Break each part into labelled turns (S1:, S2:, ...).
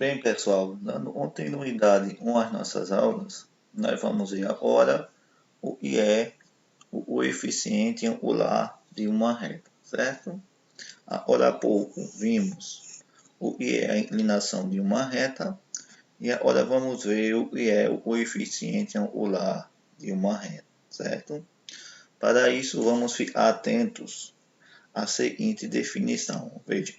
S1: Bem, pessoal, dando continuidade às nossas aulas, nós vamos ver agora o que é o coeficiente angular de uma reta, certo? Agora há pouco vimos o que é a inclinação de uma reta e agora vamos ver o que é o coeficiente angular de uma reta, certo? Para isso, vamos ficar atentos à seguinte definição. Veja,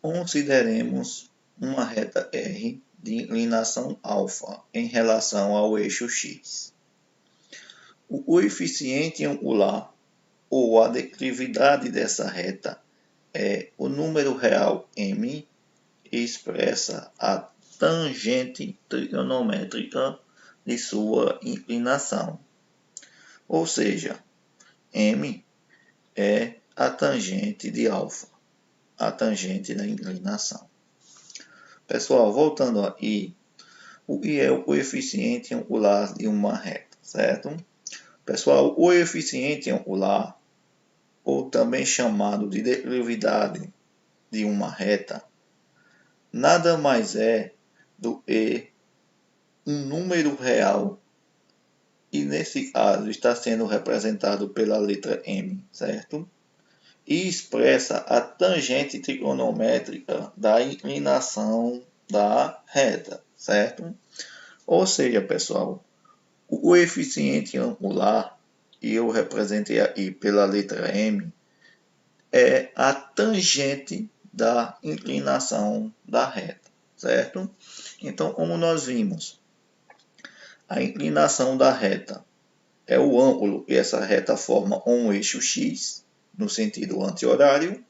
S1: consideremos uma reta R de inclinação alfa em relação ao eixo x. O coeficiente angular ou a declividade dessa reta é o número real m expressa a tangente trigonométrica de sua inclinação. Ou seja, m é a tangente de alfa, a tangente da inclinação. Pessoal, voltando aqui, o que é o coeficiente angular de uma reta, certo? Pessoal, o coeficiente angular, ou também chamado de declividade de uma reta, nada mais é do que um número real, e nesse caso está sendo representado pela letra m, certo? E expressa a tangente trigonométrica da inclinação da reta, certo? Ou seja, pessoal, o coeficiente angular, e eu representei aqui pela letra m, é a tangente da inclinação da reta, certo? Então, como nós vimos, a inclinação da reta é o ângulo que essa reta forma um eixo x, no sentido anti-horário.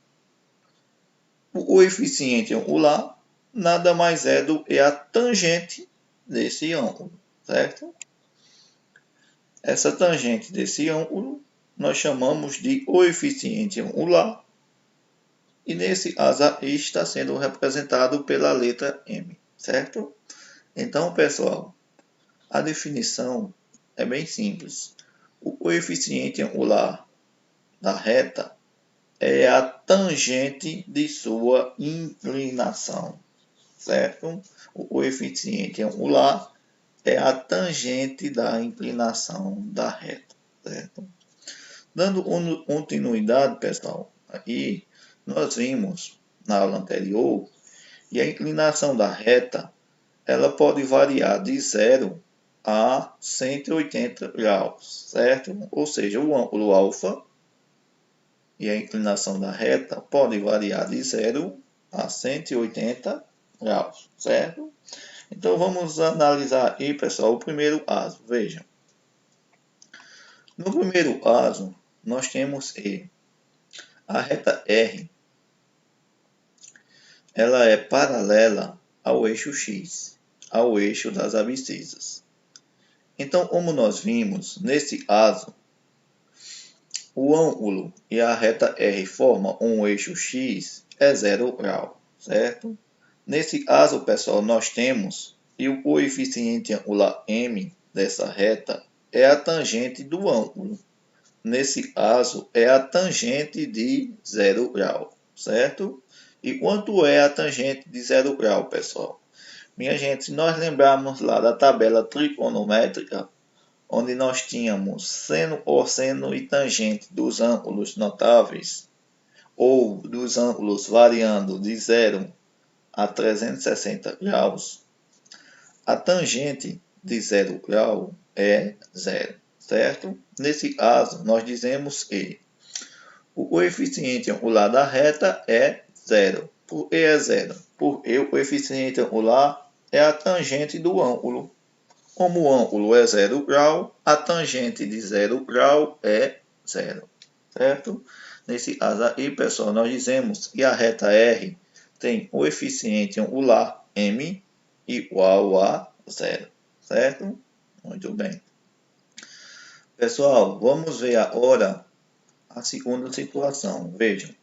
S1: O coeficiente angular nada mais é do que a tangente desse ângulo, certo? Essa tangente desse ângulo nós chamamos de coeficiente angular, e nesse caso está sendo representado pela letra m, certo? Então, pessoal, a definição é bem simples. O coeficiente angular da reta é a tangente de sua inclinação, certo? O coeficiente angular é a tangente da inclinação da reta, certo? Dando continuidade, pessoal, aqui nós vimos na aula anterior que a inclinação da reta ela pode variar de 0 a 180 graus, certo? Ou seja, o ângulo alfa e a inclinação da reta pode variar de 0 a 180 graus, certo? Então vamos analisar aí, pessoal, o primeiro caso. Vejam. No primeiro caso, nós temos que a reta R ela é paralela ao eixo x, ao eixo das abscissas. Então, como nós vimos, nesse caso, o ângulo e a reta R formam um eixo x é 0 grau, certo? Nesse caso, pessoal, nós temos e o coeficiente angular m dessa reta é a tangente do ângulo. Nesse caso, é a tangente de 0 grau, certo? E quanto é a tangente de 0 grau, pessoal? Minha gente, se nós lembrarmos lá da tabela trigonométrica, onde nós tínhamos seno, cosseno e tangente dos ângulos notáveis, ou dos ângulos variando de 0 a 360 graus, a tangente de 0 grau é 0, certo? Nesse caso, nós dizemos que o coeficiente angular da reta é 0. Por que é 0? Porque o coeficiente angular é a tangente do ângulo. Como o ângulo é 0 grau, a tangente de 0 grau é 0, certo? Nesse caso aí, pessoal, nós dizemos que a reta R tem coeficiente angular m igual a 0, certo? Muito bem. Pessoal, vamos ver agora a segunda situação. Vejam.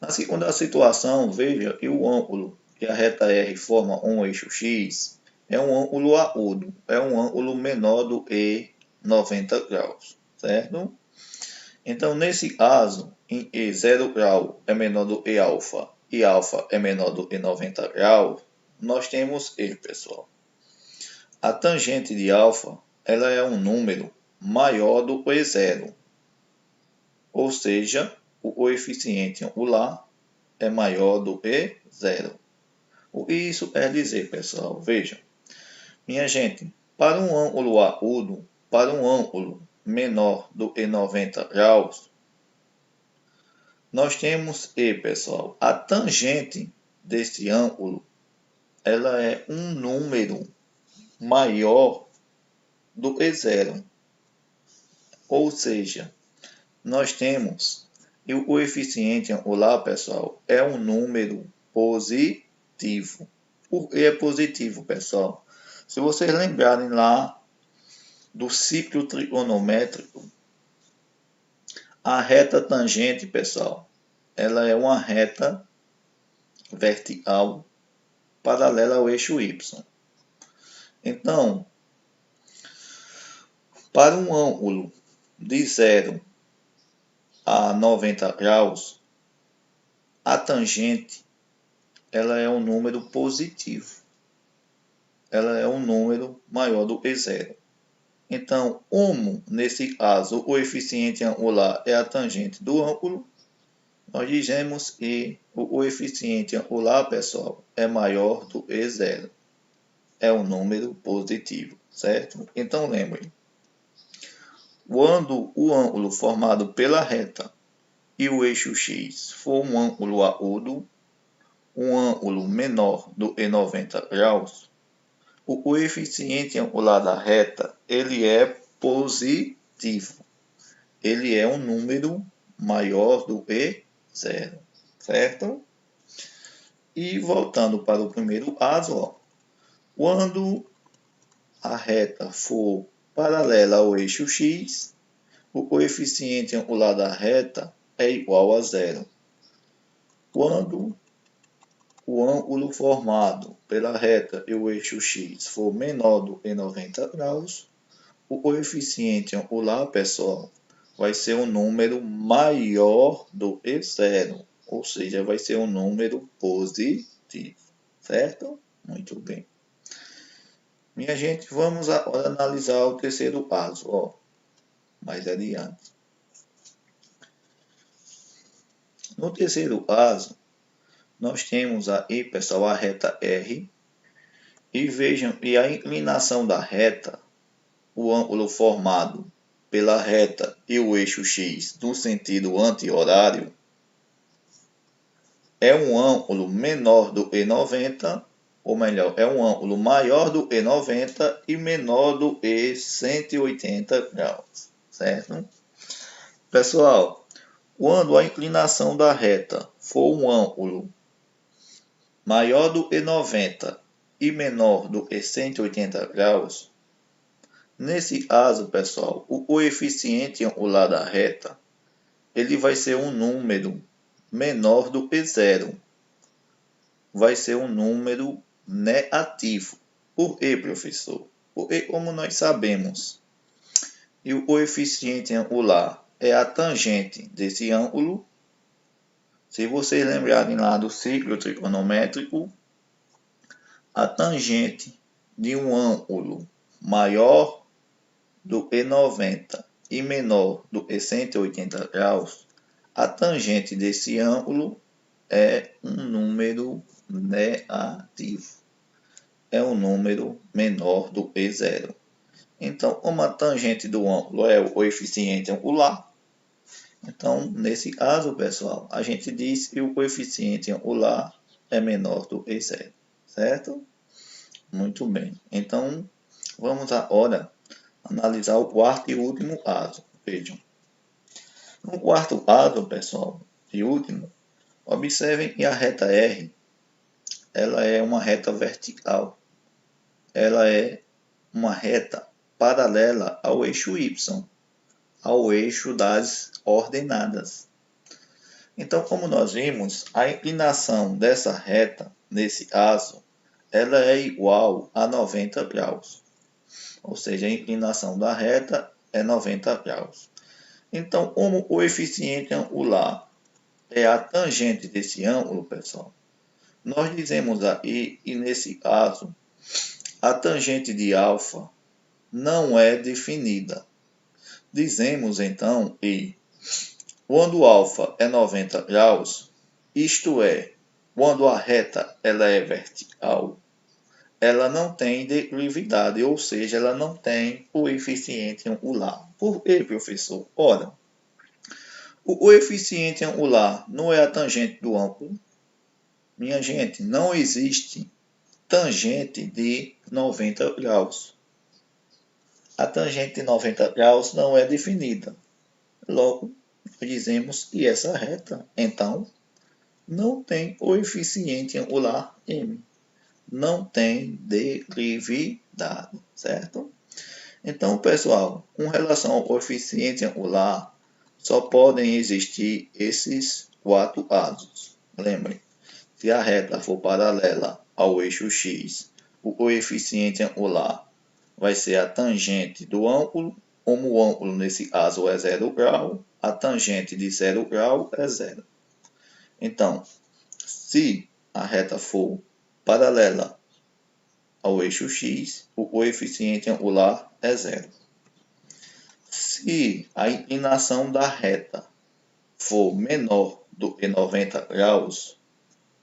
S1: Na segunda situação, veja que o ângulo que a reta R forma um eixo x é um ângulo agudo, é um ângulo menor do que 90 graus, certo? Então, nesse caso, em que 0 grau é menor do que alfa e alfa é menor do que 90 graus, nós temos ele, pessoal. A tangente de alfa, ela é um número maior do que zero. Ou seja, o coeficiente angular é maior do que zero. O que isso quer dizer, pessoal? Vejam. Minha gente, para um ângulo agudo, para um ângulo menor do que 90 graus, nós temos pessoal, a tangente desse ângulo, ela é um número maior do que zero. Ou seja, nós temos, e o coeficiente angular, pessoal, é um número positivo. Por que é positivo, pessoal? Se vocês lembrarem lá do ciclo trigonométrico, a reta tangente, pessoal, ela é uma reta vertical paralela ao eixo Y. Então, para um ângulo de 0 a 90 graus, a tangente ela é um número positivo. Ela é um número maior do que zero. Então, como nesse caso o coeficiente angular é a tangente do ângulo, nós dizemos que o coeficiente angular, pessoal, é maior do que zero. É um número positivo, certo? Então, lembrem. Quando o ângulo formado pela reta e o eixo x for um ângulo agudo, um ângulo menor do que 90 graus, o coeficiente angular da reta ele é positivo. Ele é um número maior do que zero, certo? E voltando para o primeiro caso, ó, quando a reta for paralela ao eixo x, o coeficiente angular da reta é igual a zero. Quando o ângulo formado pela reta e o eixo x for menor do que 90 graus, o coeficiente angular, pessoal, vai ser um número maior do que zero, ou seja, vai ser um número positivo, certo? Muito bem. Minha gente, vamos agora analisar o terceiro caso, ó, mais adiante. No terceiro caso, nós temos aí, pessoal, a reta R, e vejam, e a inclinação da reta, o ângulo formado pela reta e o eixo x no sentido anti-horário, é um ângulo menor do que 90, ou melhor, é um ângulo maior do que 90 e menor do que 180 graus, certo? Pessoal, quando a inclinação da reta for um ângulo maior do que 90 e menor do que 180 graus, nesse caso, pessoal, o coeficiente angular da reta ele vai ser um número menor do que zero. Vai ser um número negativo. Por quê, professor? Porque, como nós sabemos, e o coeficiente angular é a tangente desse ângulo, se vocês lembrarem lá do ciclo trigonométrico, a tangente de um ângulo maior do que 90 e menor do que 180 graus, a tangente desse ângulo é um número negativo. É um número menor do que zero. Então, como a tangente do ângulo é o coeficiente angular, então, nesse caso, pessoal, a gente diz que o coeficiente angular é menor do que zero, certo? Muito bem. Então, vamos agora analisar o quarto e último caso. Vejam. No quarto caso, pessoal, e último, observem que a reta R, ela é uma reta vertical. Ela é uma reta paralela ao eixo Y, ao eixo das ordenadas. Então, como nós vimos, a inclinação dessa reta, nesse caso, ela é igual a 90 graus. Ou seja, a inclinação da reta é 90 graus. Então, como o coeficiente angular é a tangente desse ângulo, pessoal, nós dizemos aí, e nesse caso, a tangente de alfa não é definida. Dizemos então que quando alfa é 90 graus, isto é, quando a reta ela é vertical, ela não tem declividade, ou seja, ela não tem coeficiente angular. Por quê, professor? Ora, o coeficiente angular não é a tangente do ângulo. Minha gente, não existe tangente de 90 graus. A tangente de 90 graus não é definida. Logo, dizemos que essa reta, então, não tem coeficiente angular m. Não tem declividade, certo? Então, pessoal, com relação ao coeficiente angular, só podem existir esses 4 casos. Lembrem, se a reta for paralela ao eixo x, o coeficiente angular vai ser a tangente do ângulo, como o ângulo nesse caso é 0 grau, a tangente de 0 grau é 0. Então, se a reta for paralela ao eixo x, o coeficiente angular é 0. Se a inclinação da reta for menor do que 90 graus,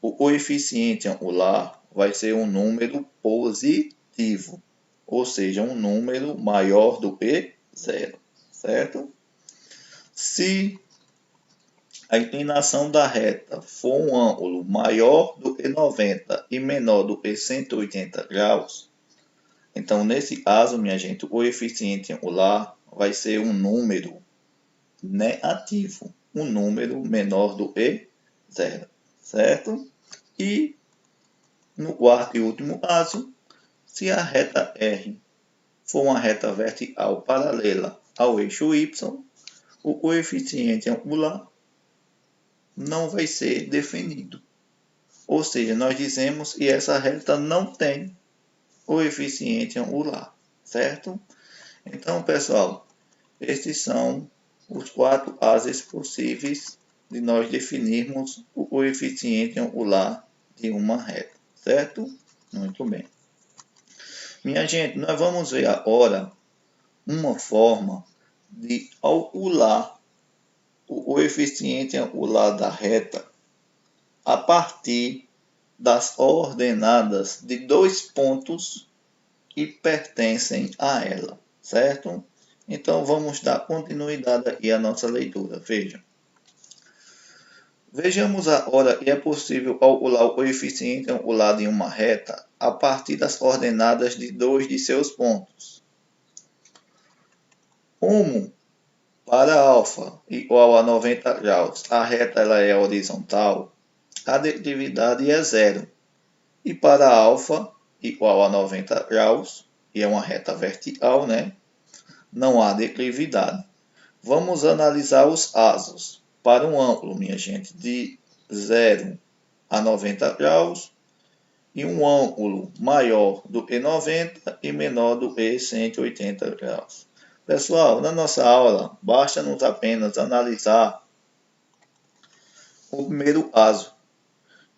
S1: o coeficiente angular vai ser um número positivo, ou seja, um número maior do que 0, certo? Se a inclinação da reta for um ângulo maior do que 90 e menor do que 180 graus, então nesse caso, minha gente, o coeficiente angular vai ser um número negativo, um número menor do que 0, certo? E no quarto e último caso, se a reta R for uma reta vertical paralela ao eixo Y, o coeficiente angular não vai ser definido. Ou seja, nós dizemos que essa reta não tem coeficiente angular, certo? Então, pessoal, estes são os 4 casos possíveis de nós definirmos o coeficiente angular de uma reta, certo? Muito bem. Minha gente, nós vamos ver agora uma forma de calcular o coeficiente angular da reta a partir das ordenadas de 2 pontos que pertencem a ela, certo? Então, vamos dar continuidade aqui à nossa leitura. Vejamos agora que é possível calcular o coeficiente angular de uma reta a partir das coordenadas de 2 de seus pontos. Como para alfa igual a 90 graus, a reta ela é horizontal, a declividade é 0. E para alfa igual a 90 graus, e é uma reta vertical, né? Não há declividade. Vamos analisar os casos. Para um ângulo, minha gente, de 0 a 90 graus, e um ângulo maior do que 90 e menor do que 180 graus. Pessoal, na nossa aula, basta-nos apenas analisar o primeiro caso,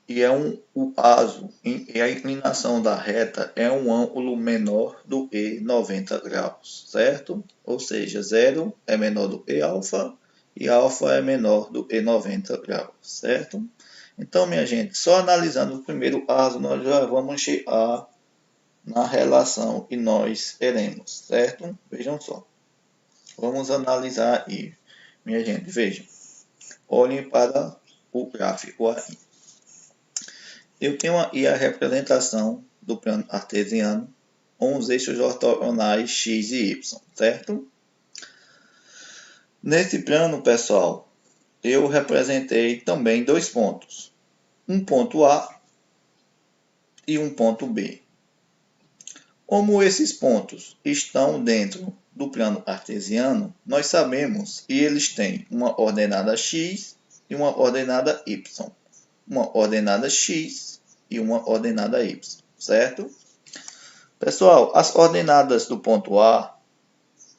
S1: e é o caso em que a inclinação da reta é um ângulo menor do que 90 graus, certo? Ou seja, 0 é menor do que alfa e alfa é menor do que 90 graus, certo? Então, minha gente, só analisando o primeiro caso, nós já vamos chegar na relação que nós teremos, certo? Vejam só. Vamos analisar aí, minha gente, vejam. Olhem para o gráfico aí. Eu tenho aqui a representação do plano cartesiano com os eixos ortogonais x e y, certo? Nesse plano, pessoal, eu representei também 2 pontos. Um ponto A e um ponto B. Como esses pontos estão dentro do plano cartesiano, nós sabemos que eles têm uma ordenada x e uma ordenada y. Uma ordenada x e uma ordenada y, certo? Pessoal, as ordenadas do ponto A,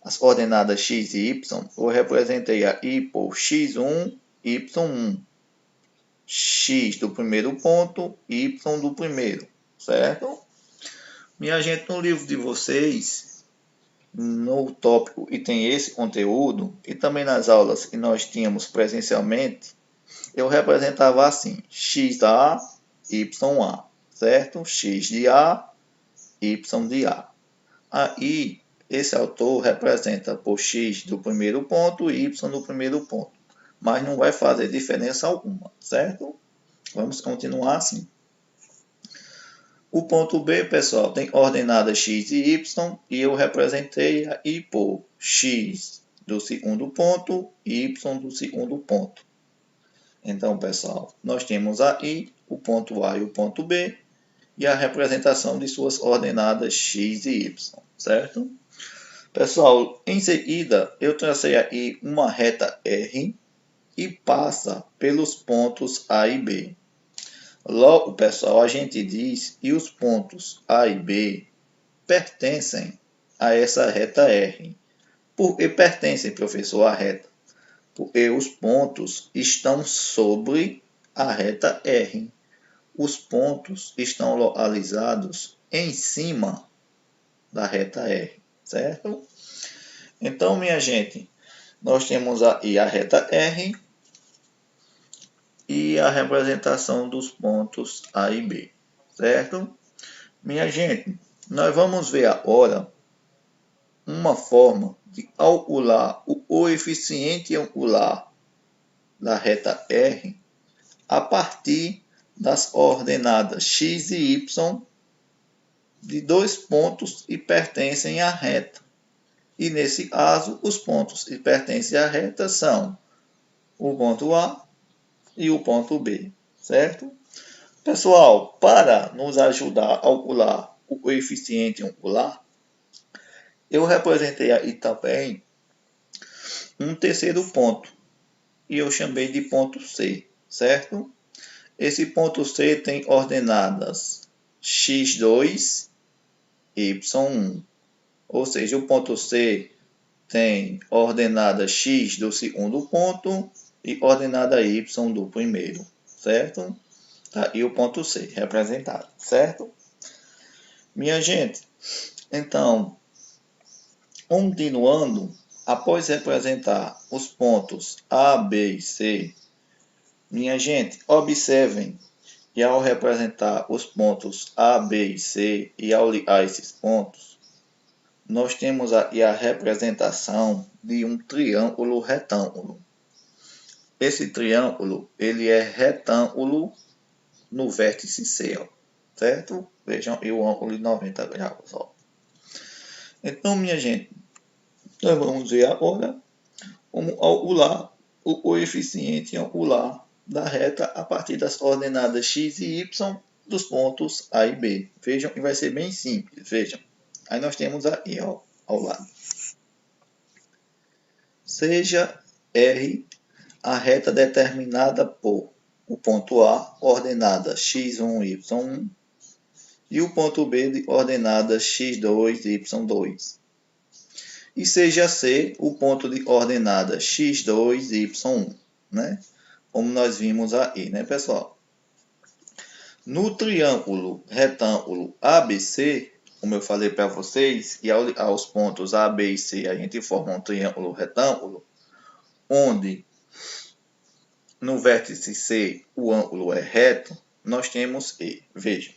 S1: as ordenadas x e y, eu representei aqui por x1, y1. x do primeiro ponto, y do primeiro, certo? Minha gente, no livro de vocês, no tópico, e tem esse conteúdo, e também nas aulas que nós tínhamos presencialmente, eu representava assim, xa, ya, certo? X de A, Y de A. Aí, esse autor representa por x do primeiro ponto e y do primeiro ponto. Mas não vai fazer diferença alguma, certo? Vamos continuar assim. O ponto B, pessoal, tem ordenadas x e y, e eu representei aí por x do segundo ponto e y do segundo ponto. Então, pessoal, nós temos aí o ponto A e o ponto B, e a representação de suas ordenadas x e y, certo? Pessoal, em seguida, eu tracei aí uma reta R e passa pelos pontos A e B. Logo, pessoal, a gente diz que os pontos A e B pertencem a essa reta R. Por que pertencem, professor, à reta? Porque os pontos estão sobre a reta R. Os pontos estão localizados em cima da reta R, certo? Então, minha gente, nós temos aí a reta R e a representação dos pontos A e B, certo? Minha gente, nós vamos ver agora uma forma de calcular o coeficiente angular da reta R a partir das ordenadas x e y de dois pontos que pertencem à reta. E nesse caso, os pontos que pertencem à reta são o ponto A e o ponto B, certo? Pessoal, para nos ajudar a calcular o coeficiente angular, eu representei aí também um terceiro ponto, e eu chamei de ponto C, certo? Esse ponto C tem ordenadas x2, y1, ou seja, o ponto C tem ordenada x do segundo ponto e ordenada y do primeiro, certo? Tá aí o ponto C representado, certo? Minha gente, então, continuando, após representar os pontos A, B e C, minha gente, observem que ao representar os pontos A, B e C e ao ligar esses pontos, nós temos aqui a representação de um triângulo retângulo. Esse triângulo, ele é retângulo no vértice C, ó, certo? Vejam aí o ângulo de 90 graus. Ó. Então, minha gente, nós vamos ver agora como calcular o coeficiente angular da reta a partir das ordenadas x e y dos pontos A e B. Vejam que vai ser bem simples, vejam. Aí nós temos aí ó, ao lado. Seja R a reta determinada por o ponto A, ordenada x1, y1, e o ponto B de ordenada x2, y2. E seja C o ponto de ordenada x2, y1, né? Como nós vimos aí, né, pessoal? No triângulo retângulo ABC, como eu falei para vocês, e aos pontos A, B e C a gente forma um triângulo retângulo, onde no vértice C o ângulo é reto, nós temos E. Vejam.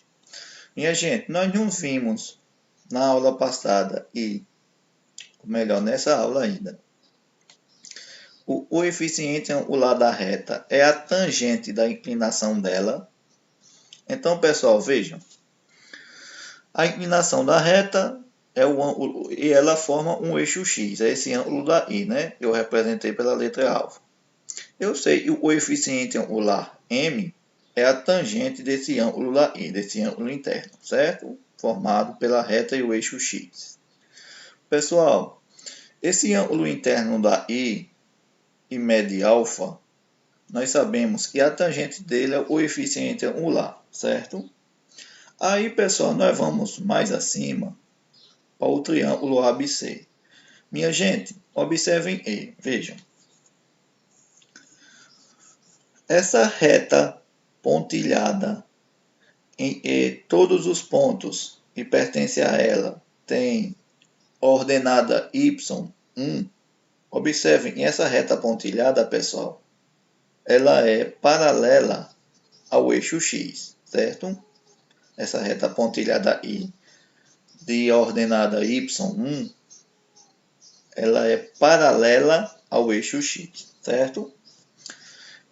S1: Minha gente, nós não vimos na aula passada e, melhor, nessa aula ainda, o coeficiente angular da reta é a tangente da inclinação dela. Então, pessoal, vejam. A inclinação da reta é o ângulo e ela forma um eixo X. É esse ângulo daí, né? Eu representei pela letra alfa. Eu sei que o coeficiente angular M é a tangente desse ângulo daí, desse ângulo interno, certo? Formado pela reta e o eixo X. Pessoal, esse ângulo interno daí e mede alfa, nós sabemos que a tangente dele é o coeficiente angular, certo? Aí, pessoal, nós vamos mais acima para o triângulo ABC. Minha gente, observem E, vejam. Essa reta pontilhada em todos os pontos e pertence a ela tem ordenada y1, observem, essa reta pontilhada, pessoal, ela é paralela ao eixo x, certo? Essa reta pontilhada I de ordenada y1, ela é paralela ao eixo x, certo?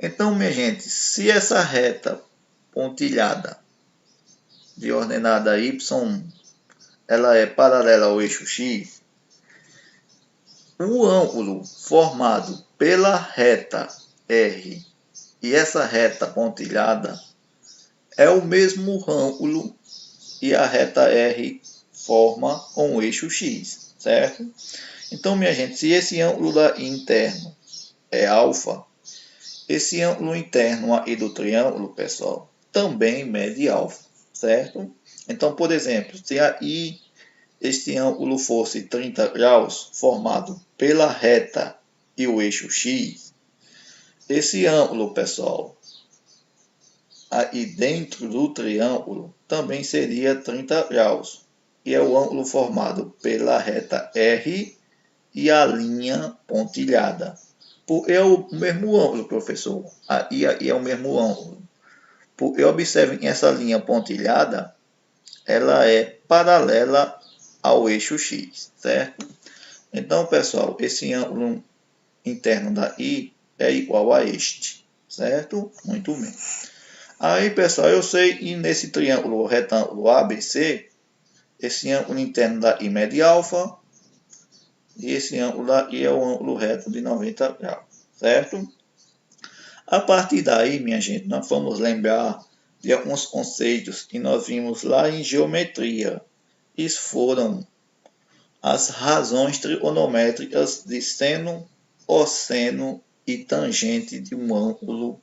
S1: Então, minha gente, se essa reta pontilhada de ordenada y1, ela é paralela ao eixo x, o ângulo formado pela reta R e essa reta pontilhada é o mesmo ângulo e a reta R forma um eixo x, certo? Então, minha gente, se esse ângulo interno é alfa, esse ângulo interno aí do triângulo, pessoal, também mede alfa, certo? Então, por exemplo, se aí este ângulo fosse 30 graus, formado pela reta e o eixo x, esse ângulo, pessoal, aí dentro do triângulo, também seria 30 graus. E é o ângulo formado pela reta R e a linha pontilhada. É o mesmo ângulo, professor. Aí é o mesmo ângulo. Porque observem, essa linha pontilhada, ela é paralela ao eixo x, certo? Então, pessoal, esse ângulo interno da I é igual a este, certo? Muito bem. Aí, pessoal, eu sei que nesse triângulo retângulo ABC, esse ângulo interno da I mede alfa, e esse ângulo da I é o ângulo reto de 90 graus, certo? A partir daí, minha gente, nós vamos lembrar de alguns conceitos que nós vimos lá em geometria. Isso foram as razões trigonométricas de seno, cosseno e tangente de um ângulo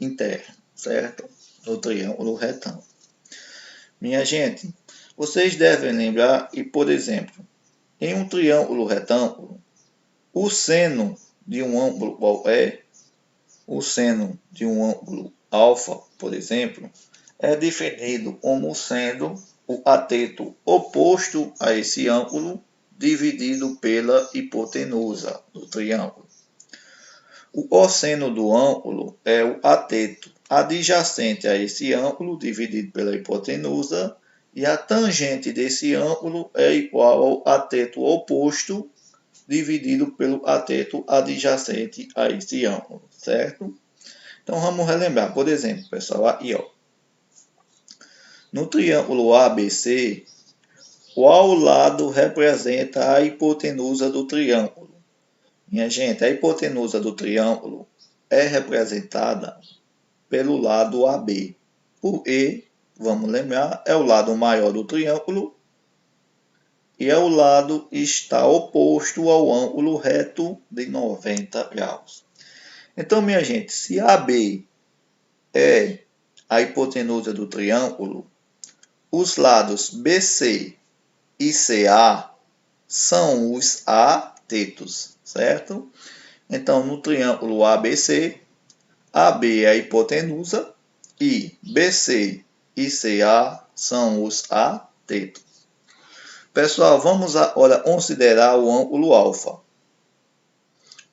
S1: interno, certo? No triângulo retângulo. Minha gente, vocês devem lembrar que, por exemplo, em um triângulo retângulo, o seno de um ângulo qualquer, o seno de um ângulo alfa, por exemplo, é definido como sendo o cateto oposto a esse ângulo dividido pela hipotenusa do triângulo. O cosseno do ângulo é o cateto adjacente a esse ângulo dividido pela hipotenusa, e a tangente desse ângulo é igual ao cateto oposto dividido pelo cateto adjacente a esse ângulo, certo? Então vamos relembrar, por exemplo, pessoal, aqui, ó. No triângulo ABC, qual lado representa a hipotenusa do triângulo? Minha gente, a hipotenusa do triângulo é representada pelo lado AB. O E, vamos lembrar, é o lado maior do triângulo e é o lado que está oposto ao ângulo reto de 90 graus. Então, minha gente, se AB é a hipotenusa do triângulo, os lados BC e CA são os catetos, certo? Então, no triângulo ABC, AB é a hipotenusa e BC e CA são os catetos. Pessoal, vamos agora considerar o ângulo alfa.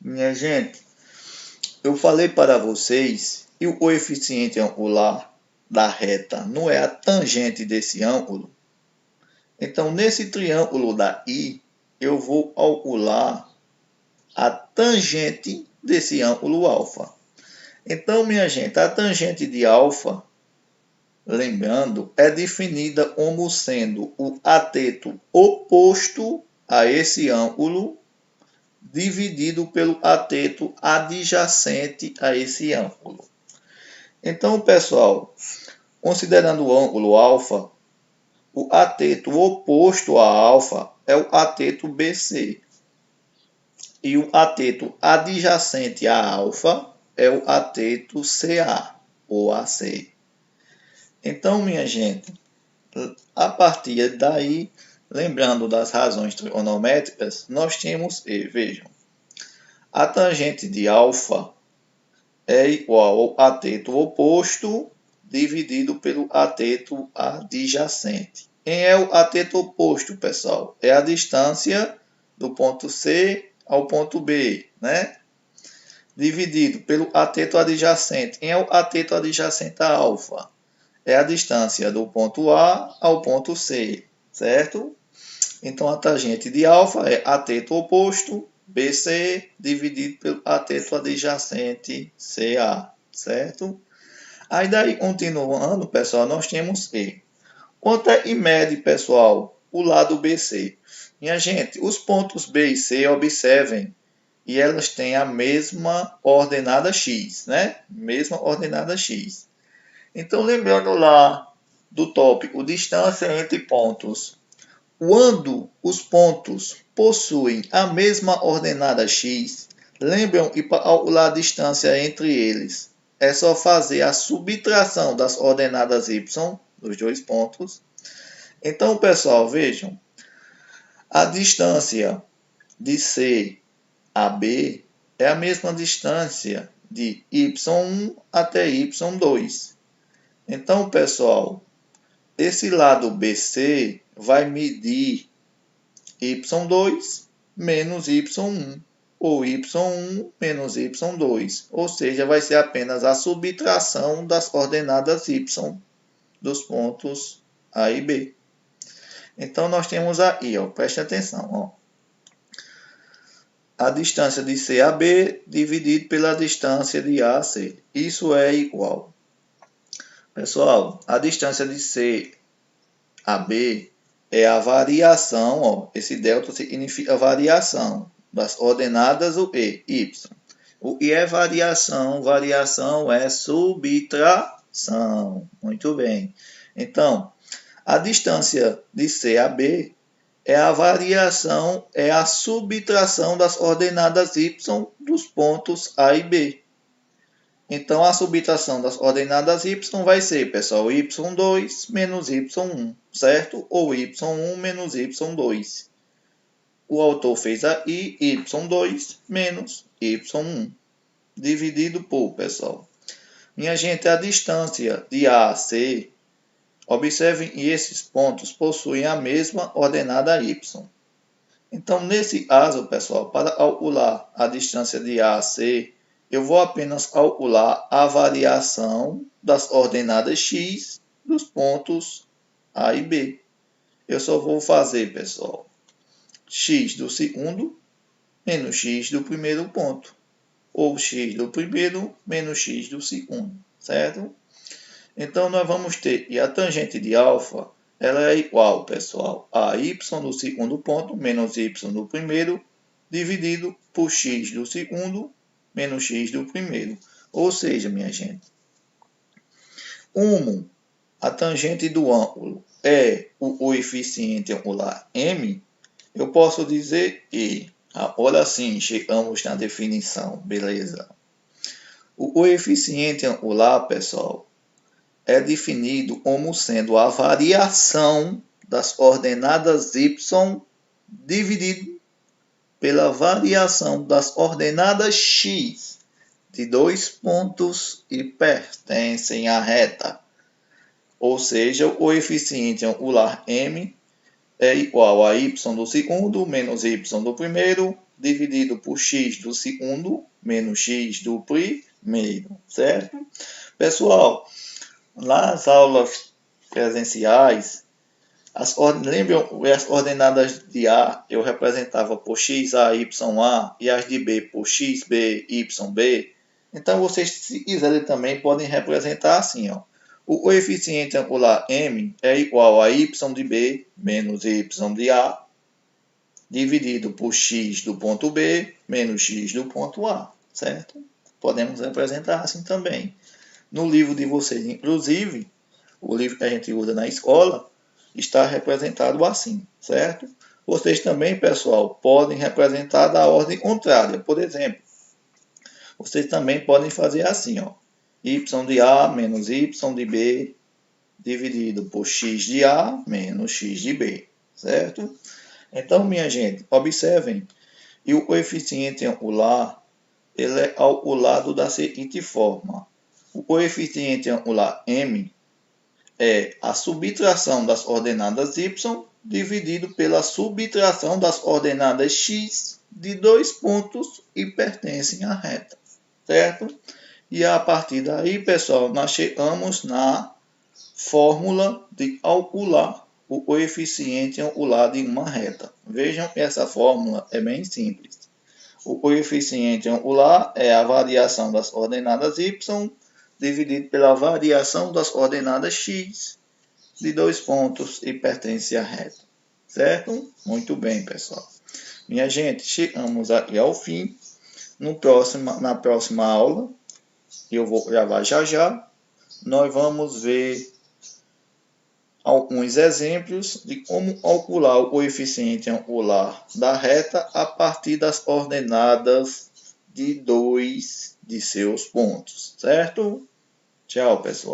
S1: Minha gente, eu falei para vocês que o coeficiente angular da reta não é a tangente desse ângulo. Então, nesse triângulo da I, eu vou calcular a tangente desse ângulo alfa. Então, minha gente, a tangente de alfa, lembrando, é definida como sendo o cateto oposto a esse ângulo dividido pelo cateto adjacente a esse ângulo. Então, pessoal, considerando o ângulo alfa, o cateto oposto a alfa é o cateto BC. E o cateto adjacente a alfa é o cateto CA, ou AC. Então, minha gente, a partir daí, lembrando das razões trigonométricas, nós temos, vejam, a tangente de alfa é igual ao cateto oposto dividido pelo ateto adjacente. Quem é o ateto oposto, pessoal? É a distância do ponto C ao ponto B, né? Dividido pelo ateto adjacente. Quem é o ateto adjacente a alfa? É a distância do ponto A ao ponto C, certo? Então, a tangente de alfa é ateto oposto, BC, dividido pelo ateto adjacente, CA, certo? Aí, daí, continuando, pessoal, nós temos E. Quanto é e mede, pessoal, o lado BC? Minha gente, os pontos B e C, observem, e elas têm a mesma ordenada X, né? Mesma ordenada X. Então, lembrando lá do tópico distância entre pontos, quando os pontos possuem a mesma ordenada x, lembram que para calcular a distância entre eles é só fazer a subtração das ordenadas y dos dois pontos. Então, pessoal, vejam, a distância de C a B é a mesma distância de y1 até y2. Então, pessoal, esse lado BC vai medir y2 menos y1, ou y1 menos y2, ou seja, vai ser apenas a subtração das ordenadas y dos pontos A e B. Então, nós temos aí, ó, preste atenção, ó, a distância de C a B dividido pela distância de A a C. Isso é igual. Pessoal, a distância de C a B é a variação, ó, esse delta significa variação das ordenadas o E, y. O que é variação? Variação é subtração. Muito bem. Então, a distância de C a B é a variação, é a subtração das ordenadas y dos pontos A e B. Então, a subtração das ordenadas y vai ser, pessoal, y2 menos y1, certo? Ou y1 menos y2. O autor fez aí y2 menos y1, dividido por, pessoal. Minha gente, a distância de A a C, observem que esses pontos possuem a mesma ordenada y. Então, nesse caso, pessoal, para calcular a distância de A a C, eu vou apenas calcular a variação das ordenadas x dos pontos A e B. Eu só vou fazer, pessoal, x do segundo menos x do primeiro ponto, ou x do primeiro menos x do segundo, certo? Então, nós vamos ter que a tangente de alfa ela é igual, pessoal, a y do segundo ponto menos y do primeiro, dividido por x do segundo menos x do primeiro. Ou seja, minha gente, como a tangente do ângulo é o coeficiente angular m, eu posso dizer que, agora sim, chegamos na definição, beleza? O coeficiente angular, pessoal, é definido como sendo a variação das ordenadas y dividido pela variação das ordenadas x de dois pontos que pertencem à reta. Ou seja, o coeficiente angular m é igual a y do segundo menos y do primeiro, dividido por x do segundo menos x do primeiro, certo? Pessoal, nas aulas presenciais, lembram as ordenadas de A eu representava por XA, YA e as de B por XB, YB. Então, vocês, se quiserem, também podem representar assim, ó. O coeficiente angular M é igual a Y de B menos Y de A, dividido por X do ponto B menos X do ponto A, certo? Podemos representar assim também. No livro de vocês, inclusive, o livro que a gente usa na escola, está representado assim, certo? Vocês também, pessoal, podem representar da ordem contrária. Por exemplo, vocês também podem fazer assim, ó. Y de A menos Y de B, dividido por X de A menos X de B, certo? Então, minha gente, observem, e o coeficiente angular, ele é calculado da seguinte forma. O coeficiente angular m é a subtração das ordenadas y dividido pela subtração das ordenadas x de dois pontos e pertencem à reta, certo? E a partir daí, pessoal, nós chegamos na fórmula de calcular o coeficiente angular de uma reta. Vejam que essa fórmula é bem simples. O coeficiente angular é a variação das ordenadas y dividido pela variação das ordenadas x de dois pontos e pertence à reta. Certo? Muito bem, pessoal. Minha gente, chegamos aqui ao fim. Na próxima aula, que eu vou gravar já, nós vamos ver alguns exemplos de como calcular o coeficiente angular da reta a partir das ordenadas de dois de seus pontos, certo? Tchau, pessoal.